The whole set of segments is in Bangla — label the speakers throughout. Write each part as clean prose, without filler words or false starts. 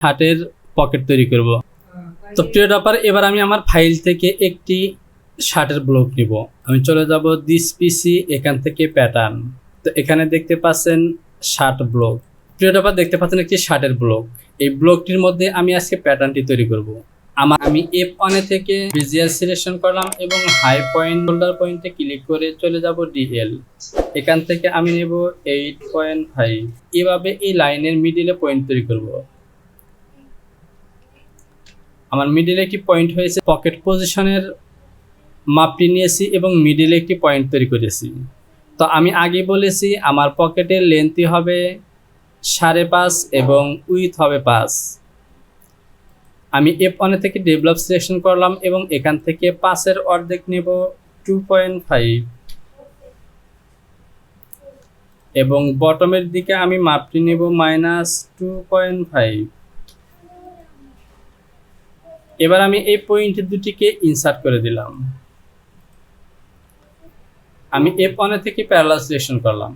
Speaker 1: শার্টের পকেট তৈরি করব। তো প্রিয় টপার, এবার আমি আমার ফাইল থেকে একটি শার্টের ব্লক নিব। আমি চলে যাব দিস পিসি, এখান থেকে প্যাটার্ন। তো এখানে দেখতে পাচ্ছেন শার্ট ব্লক। প্রিয় টপার, দেখতে পাচ্ছেন একটি শার্টের ব্লক। এই ব্লকটির মধ্যে আমি আজকে প্যাটার্নটি তৈরি করব। আমি F1 থেকে ভিজুয়াল সিলেকশন করলাম এবং হাই পয়েন্ট শোল্ডার পয়েন্টে ক্লিক করে চলে যাব DL। এখান থেকে আমি নেব 8.5। এভাবে এই লাইনের মিডিলে পয়েন্ট তৈরি করব। আমার মিডিলে একটি পয়েন্ট হয়েছে। পকেট পজিশনের মাপটি নিয়েছি এবং মিডিলে একটি পয়েন্ট তৈরি করেছি। তো আমি আগে বলেছি আমার পকেটের লেন্থই হবে 5.5 এবং উইথ হবে 5। আমি F1 থেকে ডেভেলপ সিলেকশন করলাম এবং এখান থেকে 5-এর অর্ধেক নেব 2.5 এবং বটমের দিকে আমি মাপটি নেব -2.5। এবার আমি এই পয়েন্ট দুটিকে ইনসার্ট করে দিলাম। আমি F1 থেকে প্যারালাল সিলেকশন করলাম।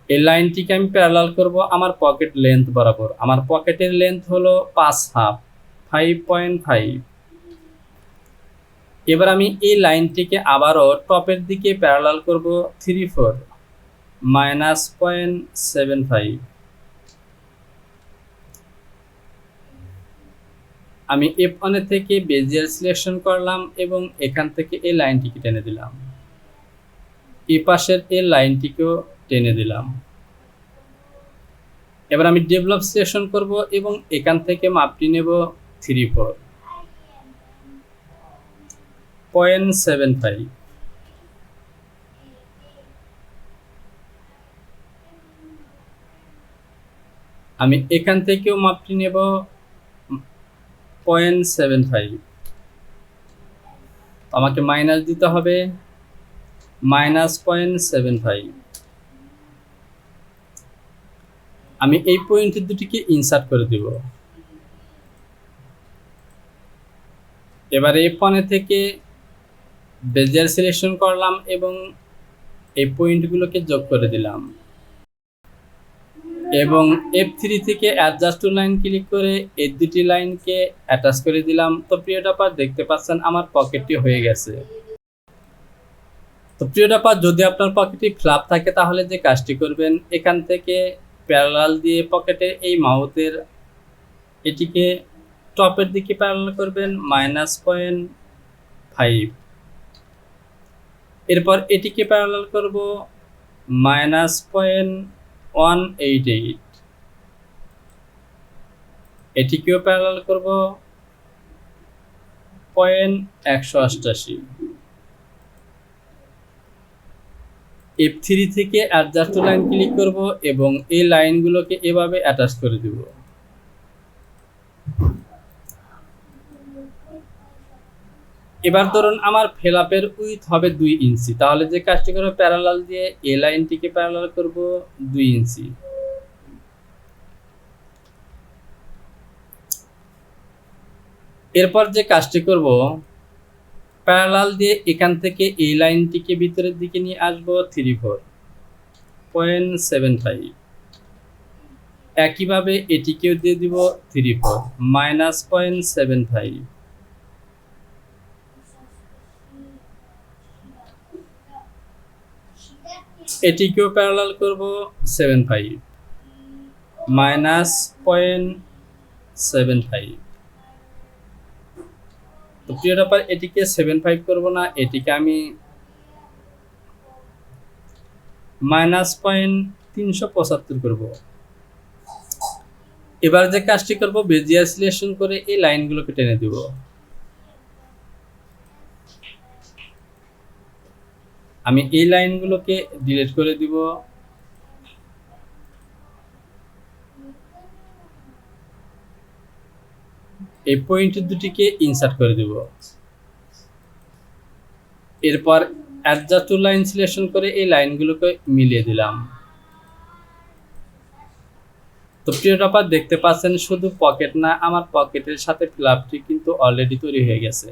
Speaker 1: এই লাইনটিকে আমি প্যারালাল করব আমার পকেট লেন্থ বরাবর। আমার পকেটের লেন্থ হলো 5.5। এবার আমি এই লাইনটিকে আবারও টপের দিকে প্যারালাল করব 3/4 -0.75। আমি F1 থেকে বেজিয়ার সিলেকশন করলাম এবং এখান থেকে এই লাইনটিকে টেনে দিলাম। এই পাশের এই লাইনটিকেও টেনে দিলাম। এবার আমি ডেভেলপ সিলেকশন করব এবং এখান থেকে মাপটি নেব 3/4.75। আমি এখান থেকেও মাপটি নেব 0.75। আমাকে মাইনাস দিতে হবে -0.75। আমি এই পয়েন্ট দুটিকে ইনসার্ট করে দেব। এবারে F1 থেকে বেজিয়ার সিলেকশন করলাম এবং এই পয়েন্টগুলোকে যোগ করে দিলাম এবং F3 থেকে অ্যাডজাস্ট টু লাইন ক্লিক করে এই দুটি লাইনকে অ্যাটাচ করে দিলাম। তো প্রিয় টপার, দেখতে পাচ্ছেন আমার পকেটটি হয়ে গেছে। তো প্রিয় টপার, যদি আপনার পকেটটি ফ্ল্যাপ থাকে তাহলে যে কাজটি করবেন, এখান থেকে প্যারালাল দিয়ে পকেটে এই মাউথের এটিকে টপের দিকে প্যারালাল করবেন -0.5। এরপর এটিকে প্যারালাল করব -0.188। এটিকেও প্যারালাল করব 0.188। F3 থেকে অ্যাডজাস্ট টু লাইন ক্লিক করব এবং এই লাইনগুলোকে এভাবে অ্যাটাচ করে দেব। এবার ধরুন আমার ফেলাপের উইথ হবে 2 ইঞ্চি। তাহলে যে কাজটি করব, প্যারালাল দিয়ে এই লাইনটিকে প্যারালাল করব 2 ইঞ্চি। এরপর যে কাজটি করব, প্যারালাল দিয়ে এখান থেকে এই লাইনটিকে ভিতরের দিকে নিয়ে আসব 3/4.75। একইভাবে এটিকেও দিয়ে দিব 3/4 -0.75। এটিকেও প্যারালাল করব 7/5 -0.75। তো প্রিয় টপার, এটিকে 7/5 করব না, এটিকে আমি -0.375 করব। এবার যে কাজটি করব, বেজিয়ার সিলেকশন করে এই লাইনগুলোকে টেনে দেব। আমি এই লাইনগুলোকে ডিলিট করে দিব। এই পয়েন্ট দুটিকে ইনসার্ট করে দেব। এরপর অ্যাডজাস্ট টু লাইন সিলেকশন করে এই লাইনগুলোকে মিলিয়ে দিলাম। তো প্রিয় টপার, দেখতে পাচ্ছেন শুধু পকেট না, আমার পকেটের সাথে ফ্ল্যাপটি কিন্তু অলরেডি তৈরি হয়ে গেছে।